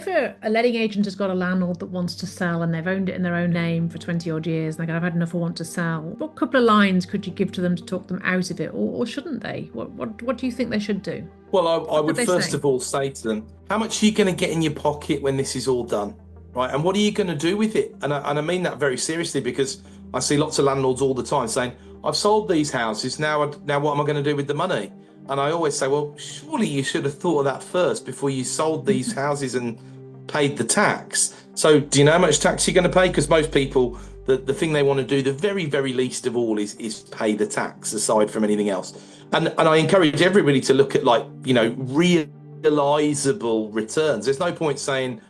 a letting agent has got a landlord that wants to sell and they've owned it in their own name for 20 odd years and they're going, I've had enough, I want to sell. What couple of lines could you give to them to talk them out of it, or shouldn't they? What do you think they should do? Well, I What could would they first say? of all say to them, how much are you going to get in your pocket when this is all done? Right. And what are you going to do with it? And I mean that very seriously, because I see lots of landlords all the time saying, I've sold these houses. Now what am I going to do with the money? And I always say, well, surely you should have thought of that first before you sold these houses and paid the tax. So do you know how much tax you're going to pay? Because most people, the thing they want to do, the very, very least of all is pay the tax aside from anything else. And I encourage everybody to look at, like, realizable returns. There's no point saying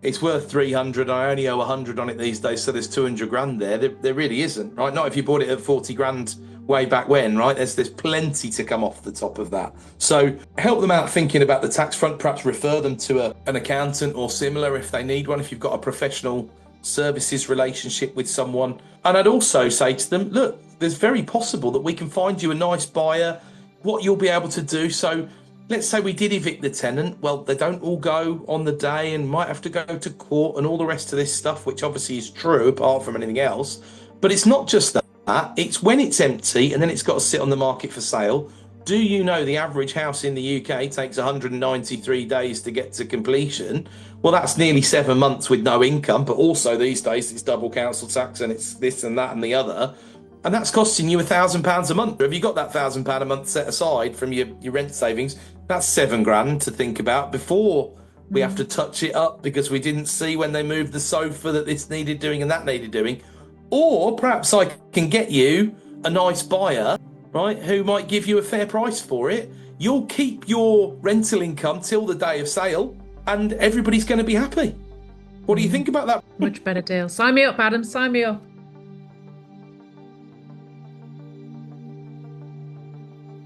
it's worth 300, I only owe 100 on it these days, so there's 200 grand there. There really isn't, right? Not if you bought it at 40 grand way back when, right? There's plenty to come off the top of that. So help them out thinking about the tax front, perhaps refer them to an accountant or similar if they need one, if you've got a professional services relationship with someone. And I'd also say to them, look, there's very possible that we can find you a nice buyer, what you'll be able to do. So let's say we did evict the tenant. Well, they don't all go on the day and might have to go to court and all the rest of this stuff, which obviously is true apart from anything else. But it's not just that. It's when it's empty and then it's got to sit on the market for sale. Do you know the average house in the UK takes 193 days to get to completion? Well, that's nearly 7 months with no income, but also these days it's double council tax and it's this and that and the other. And that's costing you £1,000 a month. Have you got that £1,000 a month set aside from your rent savings? That's 7 grand to think about before we have to touch it up because we didn't see when they moved the sofa that this needed doing and that needed doing. Or perhaps I can get you a nice buyer, right, who might give you a fair price for it. You'll keep your rental income till the day of sale and everybody's going to be happy. What do you think about that? Much better deal. Sign me up, Adam. Sign me up.